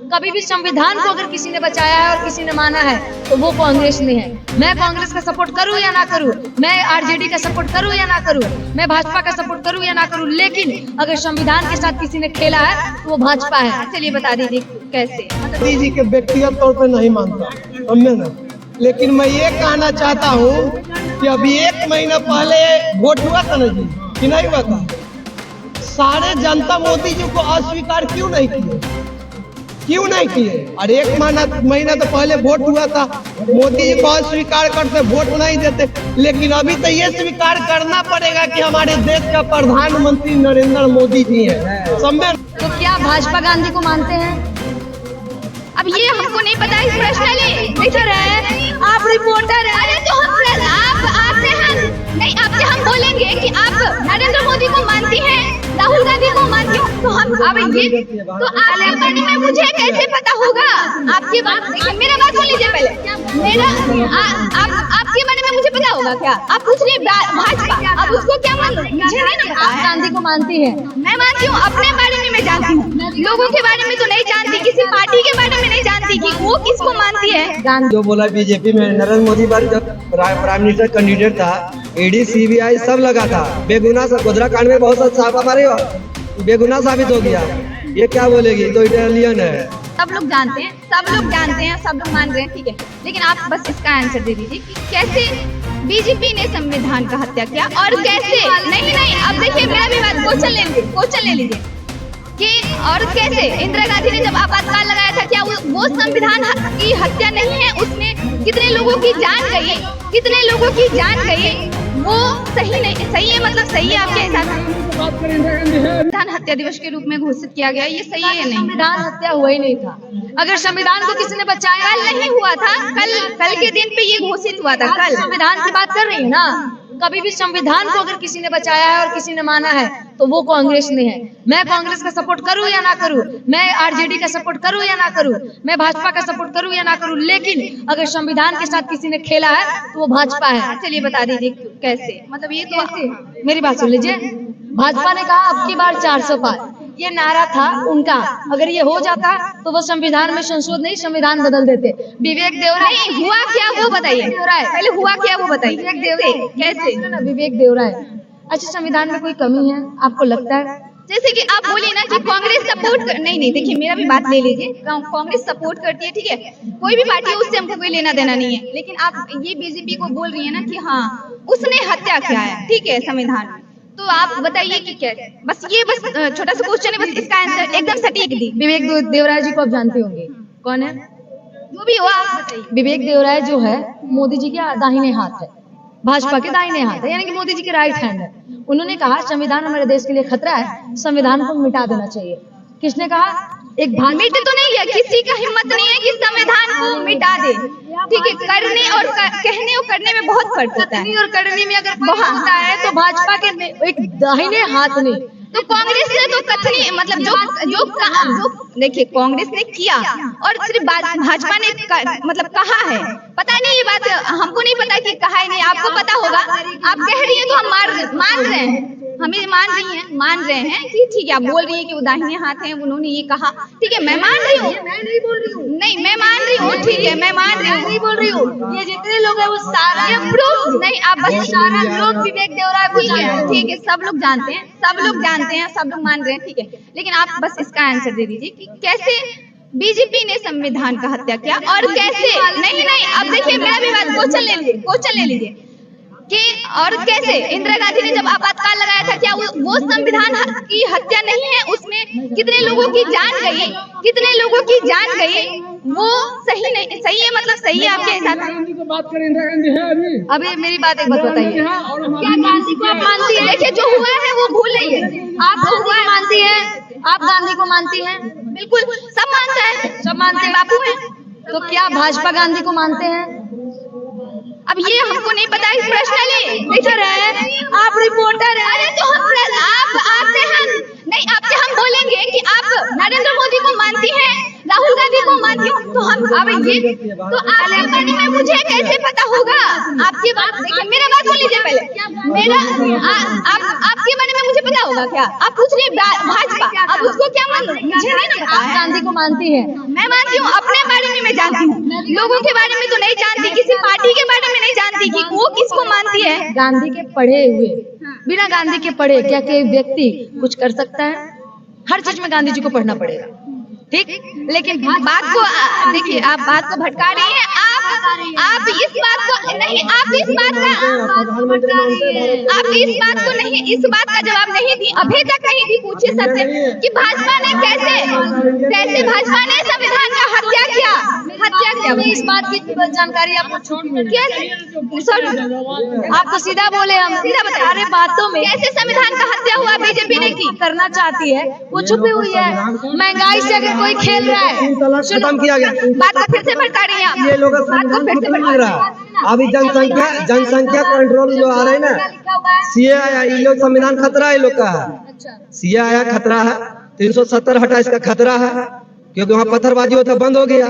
कभी भी संविधान को अगर किसी ने बचाया है और किसी ने माना है तो वो कांग्रेस में है। मैं कांग्रेस का सपोर्ट करूं या ना करूं, मैं आरजेडी का सपोर्ट करूं या ना करूं, मैं भाजपा का सपोर्ट करूं या ना करूं, लेकिन अगर संविधान के साथ किसी ने खेला है तो वो भाजपा है। चलिए बता दीजिए कैसे। मोदी जी के व्यक्तिगत तौर पर नहीं मानता, समझे ना, लेकिन मैं ये कहना चाहता हूँ कि अभी 1 महीना पहले वोट हुआ था ना जी, कि नहीं हुआ था? सारे जनता मोदी जी को अस्वीकार क्यों नहीं किए? क्यों नहीं किए? और 1 महीना तो पहले वोट हुआ था, मोदी जी को अस्वीकार करते, वोट नहीं देते, लेकिन अभी तो ये स्वीकार करना पड़ेगा कि हमारे देश का प्रधानमंत्री नरेंद्र मोदी जी है, समझे? तो क्या भाजपा गांधी को मानते हैं? अब ये हमको नहीं पता इस प्रश्न है, आप रिपोर्टर है। अरे तो आपसे हम नहीं, आपसे हम बोलेंगे कि आप नरेंद्र मोदी को मानती हैं, राहुल गांधी को मानती हो, तो हम अब ये तो आपके बारे में मुझे कैसे पता होगा? आपकी बात मेरा बात सुन लीजिए पहले। मेरा आपके बारे में मुझे पता होगा क्या? आप पूछ रहे भाजपा, अब उसको क्या मान लो? मुझे नहीं ना पता आप है। गांधी को मानती है? मैं मानती हूँ, अपने बारे में मैं जानती हूँ, लोगों के बारे में तो नहीं जानती, किसी पार्टी के बारे में नहीं जानती कि वो किसको मानती है। गांधी जो बोला बीजेपी में नरेंद्र मोदी पर जब प्राइम मिनिस्टर कैंडिडेट था, ईडी सीबीआई सब लगा था, बेगुनाह गोधरा कांड में बहुत सा छापा मारे, बेगुनाह साबित हो गया। ये क्या बोलेगी? तो इटालियन है। सब लोग जानते हैं, सब लोग जानते हैं, सब लोग मान रहे हैं, ठीक है, लेकिन आप बस इसका आंसर दे दीजिए कि कैसे बीजेपी ने संविधान का हत्या किया और कैसे नहीं, अब देखिए मेरा भी बात क्वेश्चन ले लीजिए कि और कैसे इंदिरा गांधी ने जब आपातकाल लगाया था, क्या वो संविधान की हत्या नहीं है? उसमें कितने लोगों की जान गई, कितने लोगों की जान गई, वो सही नहीं, सही है मतलब सही है आपके हिसाब से? संविधान हत्या दिवस के रूप में घोषित किया गया, ये सही है या नहीं? संविधान हत्या हुआ ही नहीं था। अगर संविधान को किसी ने बचाया कल नहीं हुआ था, कल के दिन पे ये घोषित हुआ था। कल संविधान की बात कर रही है ना, कभी भी संविधान को अगर किसी ने बचाया है और किसी ने माना है तो वो कांग्रेस में है। मैं कांग्रेस का सपोर्ट करूं या ना करूं, मैं आरजेडी का सपोर्ट करूं या ना करूं, मैं भाजपा का सपोर्ट करूं या ना करूं, लेकिन अगर संविधान के साथ किसी ने खेला है तो वो भाजपा है। चलिए बता दीजिए कैसे, मतलब ये तो कैसे? मेरी बात सुन लीजिए। भाजपा ने कहा अब की बार 400 पार, ये नारा था उनका। अगर ये हो जाता तो वो संविधान में संशोधन नहीं, संविधान बदल देते। विवेक देवराय नहीं हुआ क्या वो बताइए, पहले हुआ क्या वो बताइए। विवेक देवराय कैसे? विवेक देवराय। अच्छा, संविधान में कोई कमी है आपको लगता है? जैसे कि आप बोलिए ना कि कांग्रेस सपोर्ट नहीं, देखिए मेरा भी बात ले लीजिए, कांग्रेस सपोर्ट करती है, ठीक है, कोई भी पार्टी है उससे हमको कोई लेना देना नहीं है, लेकिन आप ये बीजेपी को बोल रही है ना कि हाँ उसने हत्या किया है, ठीक है, संविधान में, तो आप बताइए कि कैसे? बस छोटा सा क्वेश्चन है, बस इसका आंसर एकदम सटीक दी। विवेक देवराय जी को आप जानते होंगे, कौन है? जो भी हो आप बताइए। विवेक देवराय जो है मोदी जी के दाहिने हाथ है, भाजपा के दाहिने हाथ है, यानी कि मोदी जी के राइट हैंड है। उन्होंने कहा संविधान हमारे देश के लिए खतरा है, संविधान को मिटा देना चाहिए। किसने कहा? एक मिट तो नहीं है, किसी का हिम्मत नहीं है कि संविधान को मिटा दे, ठीक है, करने और कहने और करने में बहुत फर्क होता है। और करने में अगर बहुत होता है तो भाजपा के एक दाहिने हाथ में, तो कांग्रेस ने तो कथनी मतलब जो देखिए कांग्रेस ने किया और सिर्फ भाजपा ने मतलब कहा है, पता नहीं ये बात हमको नहीं पता कि कहा है नहीं, आपको पता होगा। आप कह रही है तो हम मान रहे हैं, हमें मान रहे हैं कि ठीक है, आप बोल रही है कि वो दाहिने हाथ हैं, उन्होंने ये कहा, ठीक है, मैं मान रही हूँ, मैं नहीं बोल रही हूँ, नहीं मैं मान रही हूँ, ठीक है, मैं मान रही हूँ, नहीं बोल रही हूँ, ये जितने लोग हैं वो सारा प्रूफ नहीं, आप बस सारा लोग विवेक देवराय को ठीक है, सब लोग जानते हैं, सब लोग मान रहे हैं, ठीक है, लेकिन आप बस इसका आंसर दे दीजिए कि कैसे बीजेपी ने संविधान का हत्या किया और कैसे नहीं, अब देखिए मेरा भी बात क्वेश्चन ले लीजिए कि और कैसे इंदिरा गांधी ने जब आपातकाल लगाया था, क्या वो संविधान की हत्या नहीं है? उसमें कितने लोगों की जान गई, वो सही नहीं, सही है मतलब सही है आपके हिसाब से? बात करें, इंदिरा गांधी है अभी मेरी बात एक बात बताइए, क्या गांधी को आप मानती है? देखिए जो हुआ है वो भूल रही है, आप गांधी को मानती हैं? आप गांधी को मानती हैं? बिल्कुल सब मानते हैं, बापू है। तो क्या भाजपा गांधी को मानते हैं? अब ये हमको नहीं पता इस प्रश्न है, आप रिपोर्टर है। अरे तो आपसे हम बोलेंगे कि आप नरेंद्र मोदी को मानती हैं, राहुल गांधी को मानती मानती हूँ। तो हम अब ये तो आपके बारे में मुझे कैसे पता होगा? आपकी बात देखिए, मेरा बात सुन लीजिए पहले। मेरा आपके बारे में मुझे पता होगा क्या? आप पूछ रही भाजपा, अब उसको क्या मानूं? मुझे नहीं ना पता आप है। गांधी को मानती है? मैं मानती हूँ, अपने बारे में मैं जानती हूँ, लोगों के बारे में तो नहीं जानती, किसी पार्टी के बारे में नहीं जानती कि वो किसको मानती है। गांधी के पढ़े हुए, बिना गांधी के पढ़े क्या कोई व्यक्ति कुछ कर सकता है? हर चीज में गांधी जी को पढ़ना पड़ेगा, ठीक? लेकिन बात को देखिए, आप बात को भटका रही हैं। आप इस बात को नहीं, आप इस बात को नहीं, इस बात का जवाब नहीं दी, अभी तक नहीं दी। पूछिए सबसे कि भाजपा ने कैसे भाजपा ने संविधान का हत्या किया। हमें इस बात की जानकारी आपको छूटी नहीं। सॉरी, आप तो सीधा बोले, हम सीधा बताइए। सारे बातों में कैसे संविधान का हत्या हुआ बीजेपी ने की? करना चाहती है, वो छुपी हुई है। महंगाई से अगर कोई खेल रहा है, खत्म किया गया। बात को फिर से भटका रही हैं आप। ये लोग बात को फिर से लग रहा है। अभी जनसंख्या कंट्रोल जो आ रहा है ना, सीए आया, ये लोग संविधान खतरा है, ये लोग का है। सीए आया, खतरा है। 370 हटा, इसका खतरा है, क्योंकि वहाँ पत्थरबाजी होता बंद हो गया।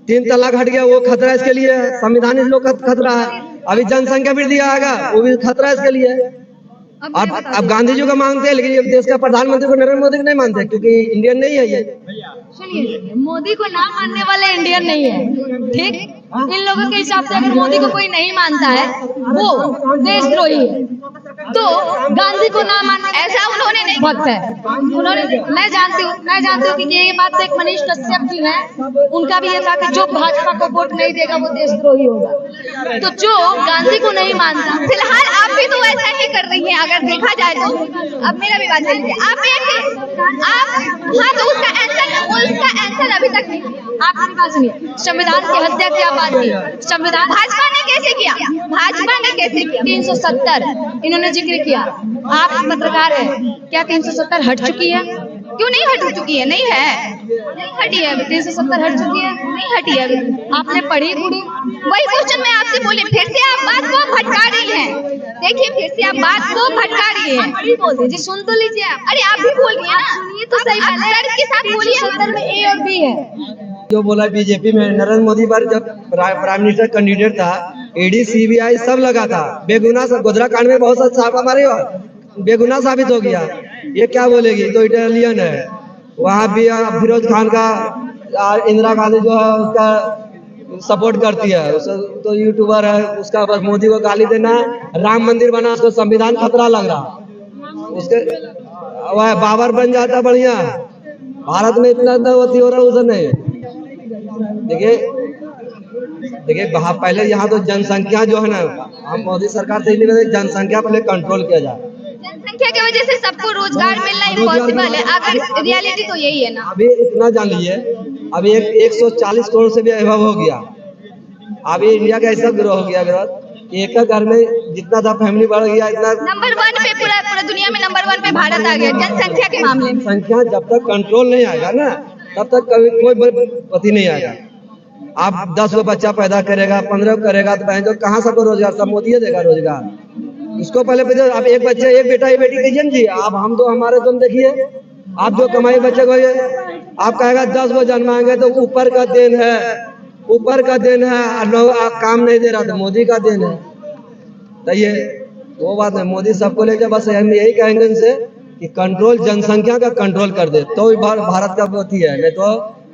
3 तलाक हट गया, वो खतरा इसके लिए है। संविधान इस लोग का खतरा है। अभी जनसंख्या वृद्धि आएगा, वो भी खतरा इसके लिए है। अब गांधी जी को मानते हैं, लेकिन ये देश का प्रधानमंत्री को, नरेंद्र मोदी को नहीं मानते, क्योंकि इंडियन नहीं है ये। सुनिए, मोदी को ना मानने वाले इंडियन नहीं है, ठीक? इन लोगों के हिसाब से अगर मोदी को कोई नहीं मानता है, वो देशद्रोही है। तो गांधी को ना मानना, ऐसा उन्होंने नहीं वक्त है। उन्होंने, मैं जानती हूँ कि ये बात तो एक मनीष कश्यप जी है, उनका भी ये था कि जो भाजपा को वोट नहीं देगा वो देशद्रोही होगा। तो जो गांधी को नहीं मानता, फिलहाल आप भी तो ऐसा ही कर रही हैं, अगर देखा जाए तो। अब मेरा भी बात ले लीजिए, हाँ, तो उसका आंसर अभी तक नहीं। आप मेरी बात सुनिए, संविधान की हत्या की आप बात की, संविधान भाजपा ने कैसे किया? भाजपा ने कैसे किया? 370 इन्होंने जिक्र किया। आप पत्रकार हैं, क्या 370 हट चुकी है? क्यों नहीं हट चुकी है? नहीं है, नहीं हटी है अभी। 370 हट चुकी है, नहीं हटी है अभी। आपने पढ़ी पूरी? वही क्वेश्चन मैं आपसे बोली, फिर से आप बात को भटका रही हैं। देखिए, फिर से आप बात को भटका रही हैं। बोलते जी, सुन तो लीजिए आप। अरे आप भी बोल रही हैं ना, सुनिए तो सही, तर्क के साथ बोलिए। 370 में ए और बी है। जो बोला बीजेपी में नरेंद्र मोदी पर जब प्राइम मिनिस्टर कैंडिडेट था, ईडी सीबीआई सब लगा था, बेगुनाह सब। गोधरा कांड में बहुत सारे छापा मारे और बेगुनाह साबित हो गया। ये क्या बोलेगी, तो इटालियन है। वहाँ भी फिरोज खान का, इंदिरा गांधी जो है उसका सपोर्ट करती है, तो यूट्यूबर है, उसका बस मोदी को गाली देना। राम मंदिर बना, उसको संविधान खतरा लग रहा, उसके वह बाबर बन जाता बढ़िया। भारत में इतना होती हो रहा उसे नहीं। देखिए पहले यहाँ तो जनसंख्या जो है ना, हम मोदी सरकार से जनसंख्या पहले कंट्रोल किया जाए। जनसंख्या की वजह से सबको रोजगार मिलना इम्पॉसिबल है, अगर रियलिटी तो यही है ना। अभी इतना जान लीजिए, अभी 140 करोड़ से भी अबव हो गया। अभी इंडिया का ऐसा ग्रो हो गया कि एक घर में जितना था फैमिली बढ़ गया, इतना नंबर 1 पे, पूरा दुनिया में नंबर 1 पे भारत आ गया जनसंख्या के मामले में। संख्या जब तक कंट्रोल नहीं आएगा ना, तब तक कभी कोई पति नहीं आएगा। आप 10 गो बच्चा पैदा करेगा, 15 करेगा, तो बहन जो कहाँ सबको रोजगार, सब मोदी देगा रोजगार। इसको पहले आप एक बच्चा, एक बेटा, एक बेटी कीजिए जी। आप हम तो हमारे तुम देखिए, आप जो कमाई बच्चे को, आप कहेगा 10 गो जन्माएंगे तो ऊपर का देन है, ऊपर का देन है, लोग काम नहीं दे रहा तो मोदी का देन है। तो ये वो बात है, मोदी सबको ले जाए। बस हम यही कहेंगे इनसे कि कंट्रोल, जनसंख्या का कंट्रोल कर दे तो भारत का होती है, नहीं तो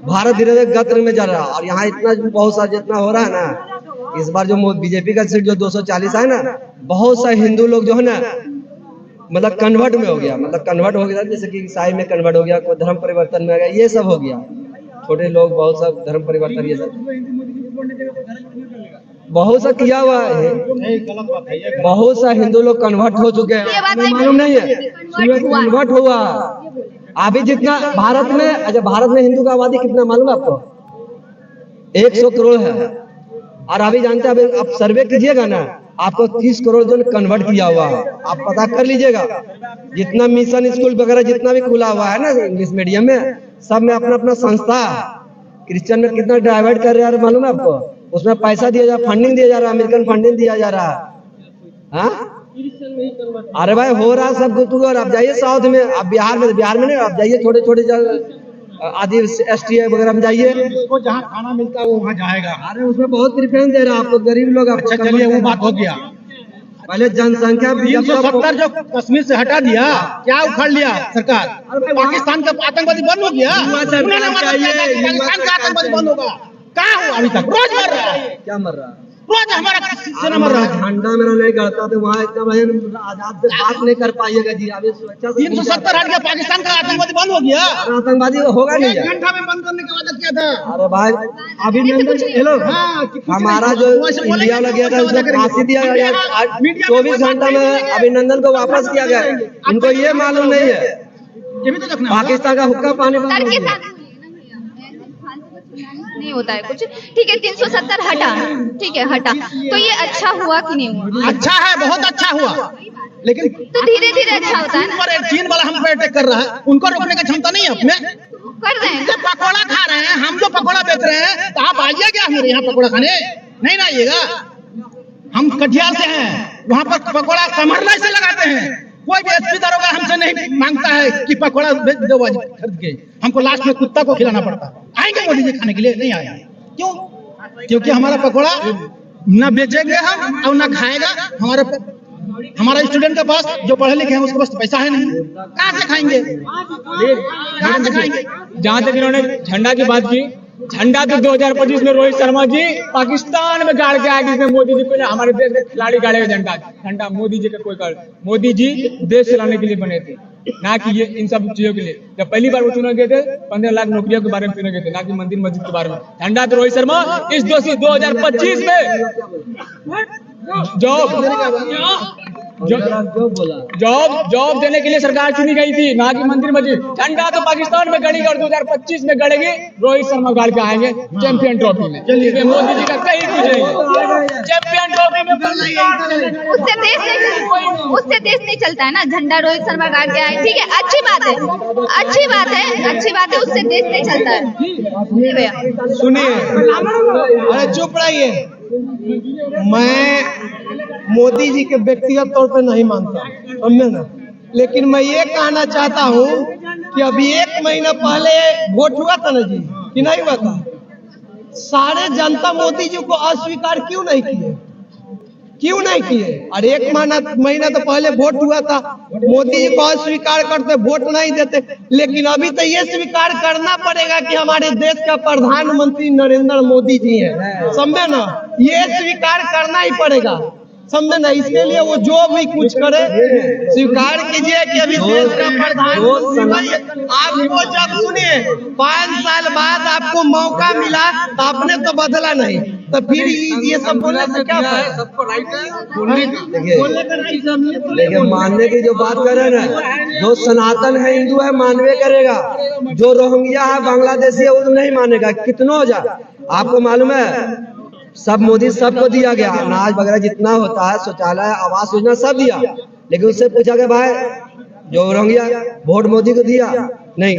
भारत धीरे धीरे गत्र में जा रहा है। और यहाँ इतना बहुत सा जितना हो रहा है ना, इस बार जो बीजेपी का सीट जो 240 है ना, बहुत सा हिंदू लोग जो है ना, मतलब कन्वर्ट में हो गया, मतलब कन्वर्ट हो गया, जैसे कि ईसाई में कन्वर्ट हो गया, कोई धर्म परिवर्तन में आ गया, ये सब हो गया। छोटे लोग बहुत सा धर्म परिवर्तन, ये सब बहुत सा किया हुआ है। बहुत सा हिंदू लोग कन्वर्ट हो चुके हैं, मालूम नहीं है, कन्वर्ट हुआ। अभी जितना भारत में, अच्छा भारत में हिंदू का आबादी कितना मालूम है आपको? 100 करोड़ है। और अभी जानते हैं, अभी आप सर्वे कीजिएगा ना, आपको 30 करोड़ जो कन्वर्ट किया हुआ है, आप पता कर लीजिएगा। जितना मिशन स्कूल वगैरह जितना भी खुला हुआ है ना इंग्लिश मीडियम में, सब में अपना अपना संस्था। क्रिश्चियन में कितना डाइवर्ट कर रहे हैं मालूम है आपको? उसमें पैसा दिया जा, फंडिंग दिया जा रहा है, अमेरिकन फंडिंग दिया जा रहा है। हाँ, अरे भाई हो रहा सब कुछ। और आप जाइए साउथ में, आप बिहार में नहीं, आप जाइए छोटे छोटे आदि ST वगैरह में जाइए, उसको जहाँ खाना मिलता है वो वहाँ जाएगा। अरे उसमें बहुत प्रेफरेंस दे रहा है आपको, गरीब लोग आपको। अच्छा चलिए वो बात हो गया। पहले जनसंख्या 370 जो कश्मीर से हटा दिया, क्या उखाड़ लिया सरकार? पाकिस्तान का आतंकवादी बंद हो गया। उन्होंने मदद किया था कि पाकिस्तान का आतंकवादी बंद होगा। कहाँ हुआ अभी तक? रोज मर रहा है, क्या मर रहा है? रोज हमारा सेना मर रहा है। झंडा मेरा नहीं करता तो वहाँ इतना बड़े आजाद से बात नहीं कर पाइएगा जी। अभी सुरक्षा 370 हट गया, पाकिस्तान का आतंकवादी बंद हो गया। आतंकवादी होगा नहीं। 1 घंटा में बंद करने के बाद क्या था? अरे भाई अभिनंदन, हेलो, हमारा जो इंडिया वाला गया था उसको फांसी दिया गया, 24 घंटा में अभिनंदन को वापस किया गया। इनको ये मालूम नहीं है ये भी तो देखना है। पाकिस्तान का हुक्का पानी बंद हो सर के गया। साथ नहीं होता है कुछ, ठीक है 370 हटा, ठीक है हटा, तो ये अच्छा हुआ कि नहीं हुआ? अच्छा है, बहुत अच्छा हुआ, लेकिन तो धीरे धीरे अच्छा होता है ना। चीन वाला हम पे अटैक कर रहा है, उनको रोकने की क्षमता नहीं है अपने। कर रहे हैं जो पकौड़ा खा रहे हैं, हम जो पकौड़ा बेच रहे हैं, तो आप आइए क्या हमारे यहाँ पकौड़ा खाने? नहीं ना आइएगा। हम कटिहार से हैं, वहाँ पर पकौड़ा समरलाई से लगाते हैं। कोई भी SP दरोगा हमसे नहीं मांगता है कि पकौड़ा बेच दो खरीद के, हमको लास्ट में कुत्ता को खिलाना पड़ता है। आएंगे मोदी जी खाने के लिए? नहीं आएंगे। क्यों? क्योंकि हमारा पकौड़ा न बेचेंगे हम और न खाएगा हमारा स्टूडेंट के पास, जो पढ़े लिखे हैं उसके पास पैसा है नहीं, कहाँ से खाएंगे? कहाँ से खाएंगे? जहाँ तक इन्होंने झंडा की बात की, झंडा तो 2025 में रोहित शर्मा जी पाकिस्तान में गाड़ के आए, जिसमें मोदी जी को हमारे देश के खिलाड़ी गाड़ेगा झंडा मोदी जी का कोई कर। मोदी जी देश चलाने के लिए बने थे, ना कि ये इन सब चीजों के लिए। जब पहली बार वो चुने गए थे 15 लाख नौकरियों के बारे में चुने गए थे, ना कि मंदिर मस्जिद के बारे में। झंडा तो रोहित शर्मा इस 2025 में जॉब देने के लिए सरकार चुनी गई थी, ना कि मंदिर मस्जिद। झंडा तो पाकिस्तान में गड़ेगी और 2025 में गड़ेगी, रोहित शर्मा गाड़ के आएंगे चैंपियन ट्रॉफी में। इसमें मोदी जी का कहीं कुछ नहीं, चैंपियन ट्रॉफी में उससे देश नहीं चलता है ना। झंडा रोहित शर्मा गाड़ के आए, ठीक है, अच्छी बात है, अच्छी बात है, अच्छी बात है, उससे देश नहीं चलता है। भैया सुनिए, अरे चुप रहिए। मैं मोदी जी के व्यक्तिगत तौर पे नहीं मानता, समझे ना, लेकिन मैं ये कहना चाहता हूँ कि अभी 1 महीना पहले वोट हुआ था ना जी, कि नहीं हुआ था? सारे जनता मोदी जी को अस्वीकार क्यों नहीं किए? क्यों नहीं किए? अरे 1 महीना तो पहले वोट हुआ था, मोदी जी को अस्वीकार करते, वोट नहीं देते। लेकिन अभी तो ये स्वीकार करना पड़ेगा कि हमारे देश का प्रधानमंत्री नरेंद्र मोदी जी हैं, समझे ना, ये स्वीकार करना ही पड़ेगा, समझे ना। इसके लिए वो जो भी कुछ करे स्वीकार कीजिए कि अभी देश का प्रधानमंत्री। आपको जब सुनिए 5 साल बाद आपको मौका मिला तो आपने तो बदला नहीं, तो फिर ये सब बोलने से क्या फायदा? सबको राइट है। देखिए मानने की जो बात कर रहे हैं ना, जो सनातन है हिंदू है मानवे करेगा, जो रोहिंग्या है बांग्लादेशी है वो नहीं मानेगा, कितना हो जाए। आपको मालूम है सब मोदी सबको दिया गया, अनाज वगैरह जितना होता है, शौचालय आवास योजना सब दिया, लेकिन उससे पूछा गया भाई जो रोहिंग्या वोट मोदी को दिया नहीं,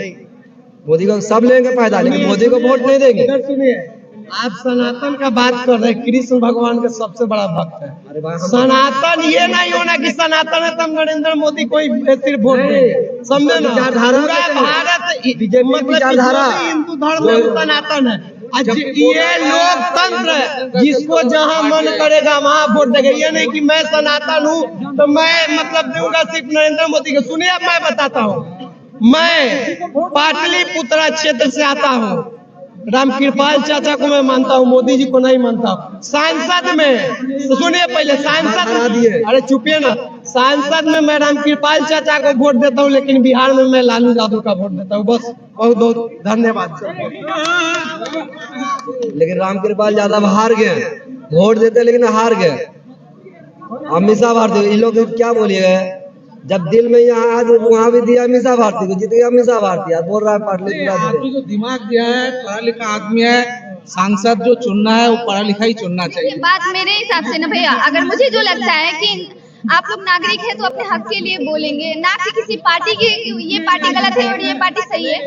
मोदी को सब लेंगे फायदा, लेकिन मोदी को वोट नहीं देंगे। सुनिए, आप सनातन का बात कर रहे हैं, कृष्ण भगवान के सबसे बड़ा भक्त है। अरे भाई सनातन ये नहीं होना कि सनातन है तब नरेंद्र मोदी कोई सिर्फ वोट देंगे, समझे ना। विचारधारा पूरा भारत बीजेपी मतलब विचारधारा हिंदू धर्म में सनातन है। ये लोकतंत्र है, जिसको जहाँ मन करेगा वहाँ वोट देगा। ये नहीं कि मैं सनातन हूँ तो मैं मतलब दूंगा सिर्फ नरेंद्र मोदी को। सुनिए अब मैं बताता हूँ, मैं पाटलिपुत्रा क्षेत्र से आता हूँ, रामकृपाल चाचा को मैं मानता हूँ, मोदी जी को नहीं मानता। सांसद में सुनिए पहले, सांसद, अरे चुपिए ना, सांसद में मैं रामकृपाल चाचा को वोट देता हूँ, लेकिन बिहार में मैं लालू यादव का वोट देता हूँ। बस बहुत बहुत धन्यवाद। लेकिन रामकृपाल यादव हार गए, वोट देते लेकिन हार गए। अमिता भारती, इन लोग क्या बोलिएगा, जब दिल में यहाँ आज वहाँ भी दिया अमिता भारती को, जीत गया अमिता भारती, आज बोल रहा है आपको जो दिमाग दिया है, पढ़ा लिखा आदमी है, सांसद जो चुनना है वो पढ़ा लिखा ही चुनना चाहिए। बात मेरे हिसाब से ना भैया, अगर मुझे जो लगता है कि आप लोग नागरिक हैं तो अपने हक के लिए बोलेंगे, ना कि किसी पार्टी की ये पार्टी गलत है और ये पार्टी सही है।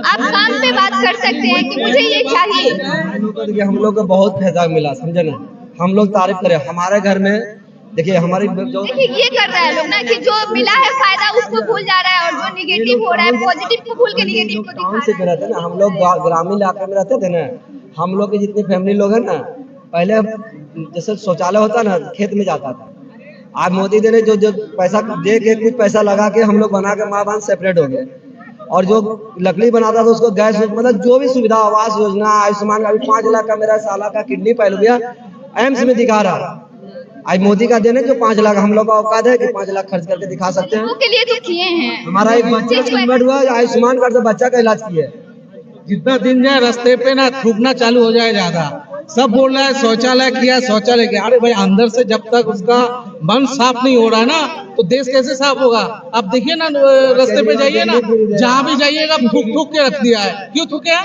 आप काम पे बात कर सकते हैं कि मुझे ये चाहिए। हम लोग को बहुत फायदा मिला, समझे ना। हम लोग तारीफ करें, हमारे घर में देखिए हमारी जो देखिए ये कर रहा है लोग ना कि जो मिला है फायदा उसको भूल जा रहा है और जो निगेटिव हो रहा है पॉजिटिव को भूल के निगेटिव को दिखा टाउनशिप में रहते हैं ना, हम लोग ग्रामीण इलाके में रहते थे ना, हम लोग की जितनी फैमिली लोग हैं ना, पहले जैसे शौचालय होता ना खेत में जाता था। आज मोदी जी ने जो पैसा दे के कुछ पैसा लगा के हम लोग बना के माँ बहन सेपरेट हो गए, और जो लकड़ी बनाता था उसको गैस, मतलब जो भी सुविधा, आवास योजना, आयुष्मान का भी 5 लाख का मेरा साला का किडनी फेल हो गया, एम्स में दिखा रहा। आज मोदी का देने जो 5 लाख, हम लोग का औकात है कि 5 लाख खर्च करके दिखा सकते हैं? के लिए तो किए हैं। हमारा एक बच्चा कन्वर्ट हुआ, आयुष्मान कार्ड से बच्चा का इलाज किया। जितना दिन जाए रास्ते पे ना थूकना चालू हो जाए ज्यादा। सब बोल रहा है शौचालय किया, शौचालय किया। अरे भाई अंदर से जब तक उसका मन साफ नहीं हो रहा ना तो देश कैसे साफ होगा? आप देखिए ना रास्ते पे जाइए ना, जहाँ भी जाइएगा थूक थूक के रख दिया है। क्यों थूके?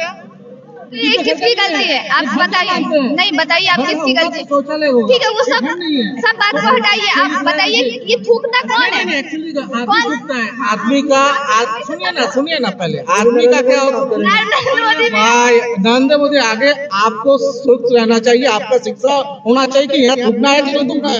ये किसकी गलती है आप बताइए। नहीं बताइए आप किसकी गलती है? शौचालय होगा। ठीक है वो सब बात को हटाइए, आप बताइए कि ये थूकना कौन है? एक्चुअली आदमी थूकता है, आदमी का सुनिए ना पहले आदमी का क्या होता है नरेंद्र मोदी ने भाई? नरेंद्र मोदी आगे आपको स्वच्छ रहना चाहिए, आपका शिक्षा होना चाहिए कि यहाँ थूकना है कि नहीं थूकना है।